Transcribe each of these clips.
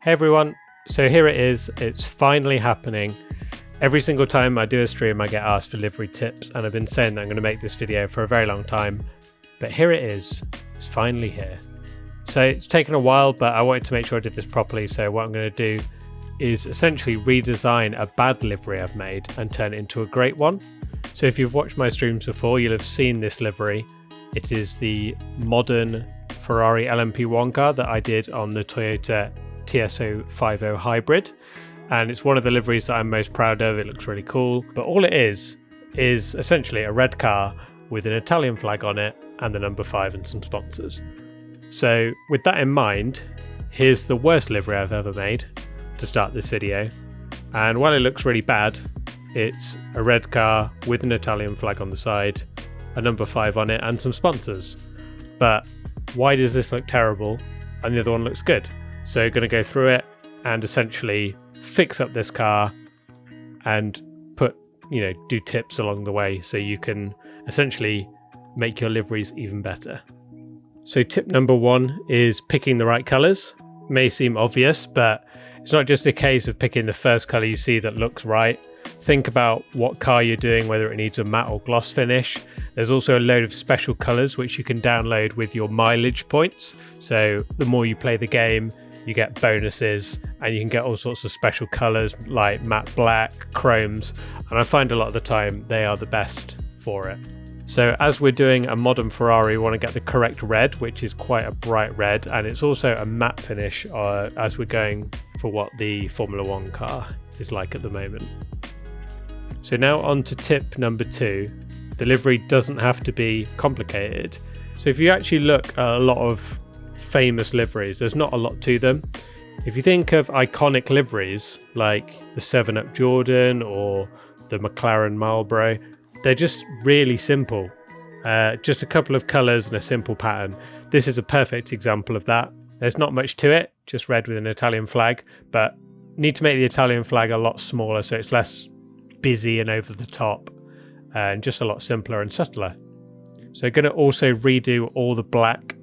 Hey everyone, so here it is, it's finally happening. Every single time I do a stream I get asked for livery tips, and I've been saying that I'm going to make this video for a very long time, but here it is, it's finally here. So it's taken a while, but I wanted to make sure I did this properly, so what I'm going to do is essentially redesign a bad livery I've made and turn it into a great one. So if you've watched my streams before, you'll have seen this livery. It is the modern Ferrari LMP1 car that I did on the Toyota TS050 hybrid, and it's one of the liveries that I'm most proud of. It looks really cool, but all it is essentially a red car with an Italian flag on it and the number 5 and some sponsors. So with that in mind, here's the worst livery I've ever made to start this video, and while it looks really bad, it's a red car with an Italian flag on the side, a number 5 on it and some sponsors. But why does this look terrible and the other one looks good? So I'm going to go through it and essentially fix up this car and do tips along the way so you can essentially make your liveries even better. So tip number 1 is picking the right colours. May seem obvious, but it's not just a case of picking the first colour you see that looks right. Think about what car you're doing, whether it needs a matte or gloss finish. There's also a load of special colours which you can download with your mileage points. So the more you play the game, you get bonuses, and you can get all sorts of special colours like matte black, chromes, and I find a lot of the time they are the best for it. So as we're doing a modern Ferrari, we want to get the correct red, which is quite a bright red, and it's also a matte finish as we're going for what the Formula 1 car is like at the moment. So now on to tip number 2. The livery doesn't have to be complicated. So if you actually look at a lot of famous liveries, there's not a lot to them. If you think of iconic liveries like the 7-Up Jordan or the McLaren Marlboro, they're just really simple. Just a couple of colours and a simple pattern. This is a perfect example of that. There's not much to it, just red with an Italian flag, but need to make the Italian flag a lot smaller so it's less busy and over the top, and just a lot simpler and subtler. So I'm going to also redo all the black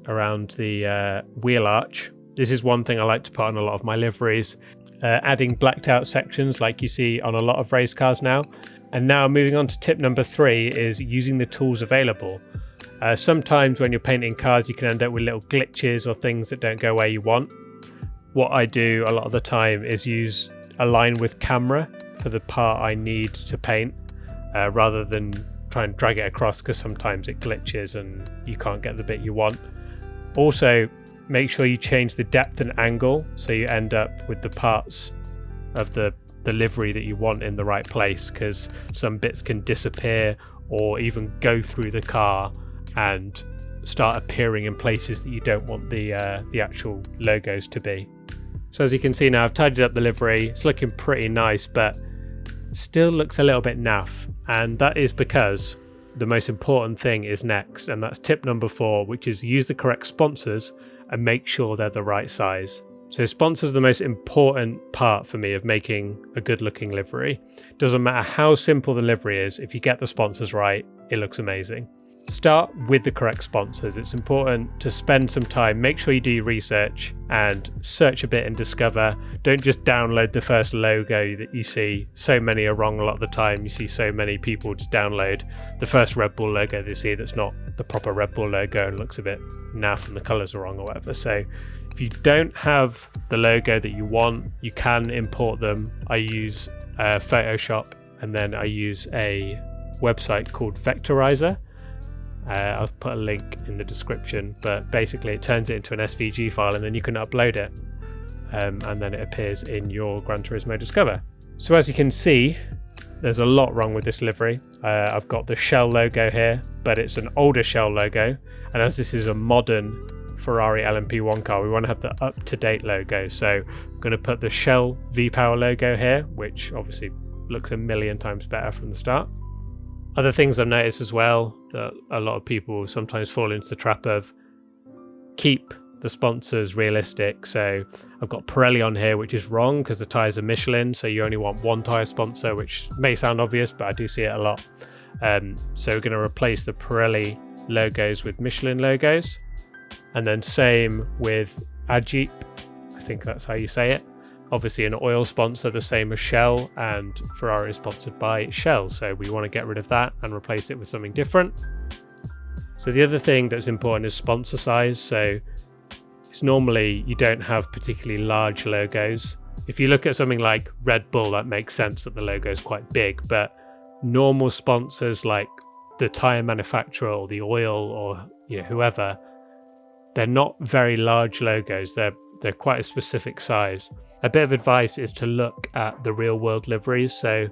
around the wheel arch. This is one thing I like to put on a lot of my liveries, adding blacked out sections like you see on a lot of race cars now. And now moving on to tip number 3 is using the tools available. Sometimes when you're painting cars you can end up with little glitches or things that don't go where you want. What I do a lot of the time is use a line with camera for the part I need to paint, rather than try and drag it across, because sometimes it glitches and you can't get the bit you want. Also, make sure you change the depth and angle so you end up with the parts of the livery that you want in the right place, because some bits can disappear or even go through the car and start appearing in places that you don't want the actual logos to be. So as you can see now, I've tidied up the livery. It's looking pretty nice, but still looks a little bit naff, and that is because the most important thing is next, and that's tip number 4, which is use the correct sponsors and make sure they're the right size. So sponsors are the most important part for me of making a good looking livery. Doesn't matter how simple the livery is, if you get the sponsors right, it looks amazing. Start with the correct sponsors. It's important to spend some time, make sure you do your research and search a bit and discover. Don't just download the first logo that you see. So many are wrong a lot of the time. You see so many people just download the first Red Bull logo they see that's not the proper Red Bull logo and looks a bit naff and the colours are wrong or whatever. So if you don't have the logo that you want, you can import them. I use Photoshop, and then I use a website called Vectorizer. I'll put a link in the description, but basically it turns it into an SVG file and then you can upload it, and then it appears in your Gran Turismo Discover. So as you can see, there's a lot wrong with this livery. I've got the Shell logo here, but it's an older Shell logo, and as this is a modern Ferrari LMP1 car, we want to have the up-to-date logo. So I'm going to put the Shell V-Power logo here, which obviously looks a million times better from the start. Other things I've noticed as well, that a lot of people sometimes fall into the trap of, keep the sponsors realistic. So I've got Pirelli on here, which is wrong because the tyres are Michelin, so you only want one tyre sponsor, which may sound obvious, but I do see it a lot. So we're going to replace the Pirelli logos with Michelin logos. And then same with Ajip. I think that's how you say it. Obviously an oil sponsor the same as Shell, and Ferrari is sponsored by Shell, so we want to get rid of that and replace it with something different. So the other thing that's important is sponsor size. So it's normally you don't have particularly large logos. If you look at something like Red Bull, that makes sense that the logo is quite big, but normal sponsors like the tire manufacturer or the oil or whoever, they're not very large logos. They're quite a specific size. A bit of advice is to look at the real world liveries. So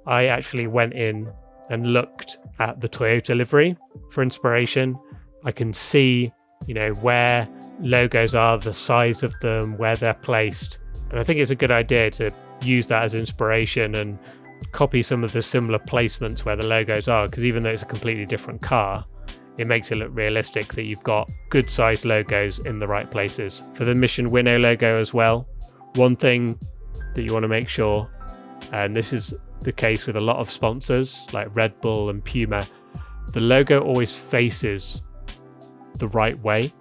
I actually went in and looked at the Toyota livery for inspiration. I can see, where logos are, the size of them, where they're placed. And I think it's a good idea to use that as inspiration and copy some of the similar placements where the logos are, because even though it's a completely different car, it makes it look realistic that you've got good sized logos in the right places. For the Mission Winnow logo as well, one thing that you want to make sure, and this is the case with a lot of sponsors like Red Bull and Puma, the logo always faces the right way,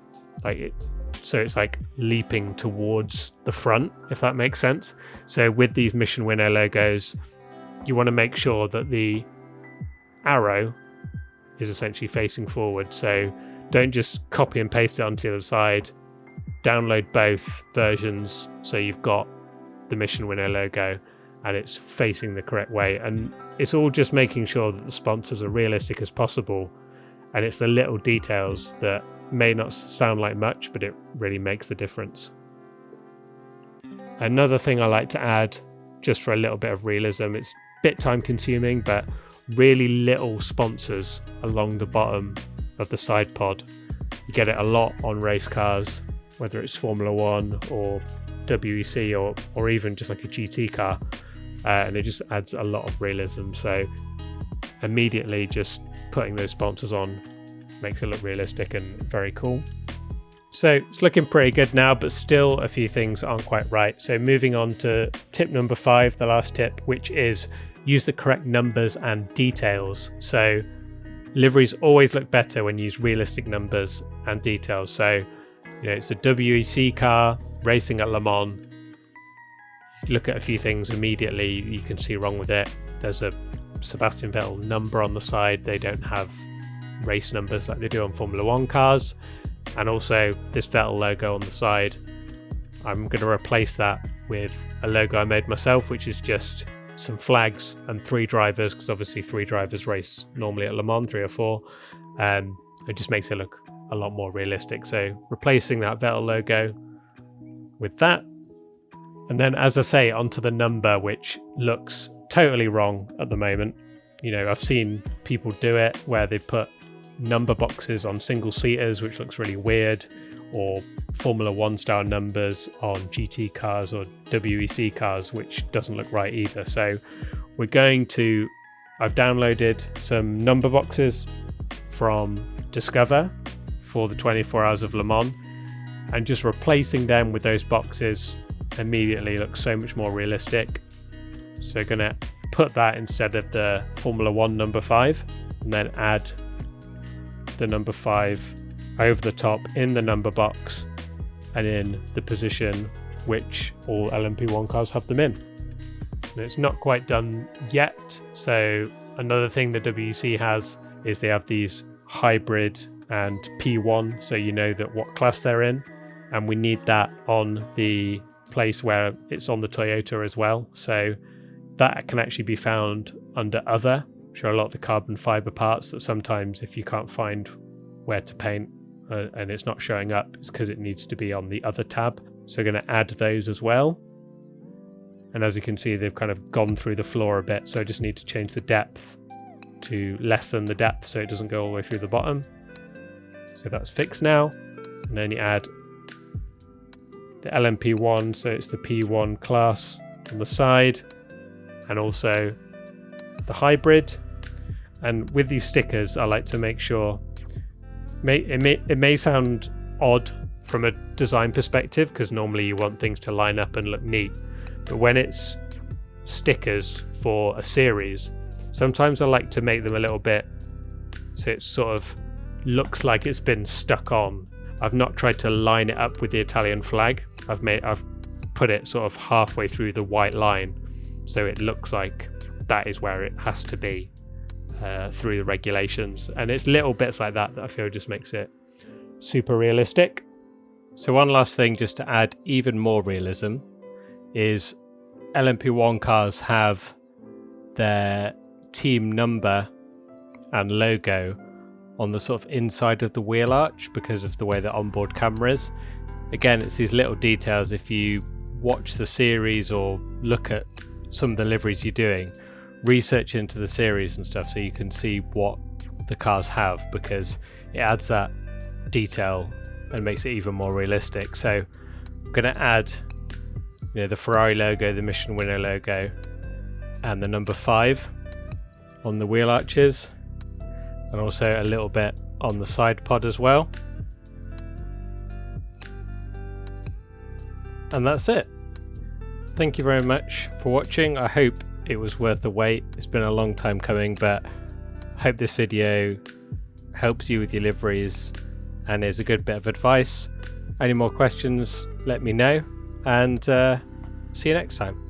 so it's like leaping towards the front, if that makes sense. So with these Mission Winnow logos, you want to make sure that the arrow is essentially facing forward. So don't just copy and paste it onto the other side. Download both versions so you've got the Mission Winnow logo and it's facing the correct way. And it's all just making sure that the sponsors are realistic as possible. And it's the little details that may not sound like much, but it really makes the difference. Another thing I like to add, just for a little bit of realism, it's a bit time consuming, but really little sponsors along the bottom of the side pod. You get it a lot on race cars, whether it's Formula One or WEC or even just like a GT car, and it just adds a lot of realism. So immediately just putting those sponsors on makes it look realistic and very cool. So it's looking pretty good now, but still a few things aren't quite right. So moving on to tip number 5, the last tip, which is use the correct numbers and details. So liveries always look better when you use realistic numbers and details. So it's a WEC car racing at Le Mans. Look at a few things immediately you can see wrong with it. There's a Sebastian Vettel number on the side. They don't have race numbers like they do on Formula One cars. And also this Vettel logo on the side, I'm going to replace that with a logo I made myself, which is just some flags and 3 drivers, because obviously 3 drivers race normally at Le Mans, 3 or 4. It just makes it look a lot more realistic. So replacing that Vettel logo with that. And then, as I say, onto the number, which looks totally wrong at the moment. I've seen people do it where they put number boxes on single seaters, which looks really weird, or Formula One style numbers on GT cars or WEC cars, which doesn't look right either. So I've downloaded some number boxes from Discover for the 24 Hours of Le Mans, and just replacing them with those boxes immediately looks so much more realistic. So going to put that instead of the Formula One number 5, and then add the number 5 over the top in the number box and in the position which all LMP1 cars have them in. And it's not quite done yet. So another thing the WEC has is they have these hybrid and P1, so you know that what class they're in, and we need that on the place where it's on the Toyota as well. So that can actually be found under other, which are a lot of the carbon fiber parts that sometimes if you can't find where to paint and it's not showing up, it's because it needs to be on the other tab. So we're going to add those as well. And as you can see, they've kind of gone through the floor a bit. So I just need to change the depth to lessen the depth so it doesn't go all the way through the bottom. So that's fixed now. And then you add the LMP1, so it's the P1 class on the side, and also the hybrid. And with these stickers, I like to make sure it may sound odd from a design perspective, because normally you want things to line up and look neat, but when it's stickers for a series, sometimes I like to make them a little bit so it sort of looks like it's been stuck on. I've not tried to line it up with the Italian flag. I've put it sort of halfway through the white line, so it looks like that is where it has to be through the regulations. And it's little bits like that I feel just makes it super realistic. So one last thing just to add even more realism is LMP1 cars have their team number and logo on the sort of inside of the wheel arch because of the way the onboard camera is. Again, it's these little details. If you watch the series or look at some of the liveries you're doing, research into the series and stuff so you can see what the cars have, because it adds that detail and makes it even more realistic. So I'm going to add the Ferrari logo, the Mission Winner logo, and the number 5 on the wheel arches, and also a little bit on the side pod as well. And that's it. Thank you very much for watching. I hope it was worth the wait. It's been a long time coming, but I hope this video helps you with your liveries and is a good bit of advice. Any more questions, let me know, and see you next time.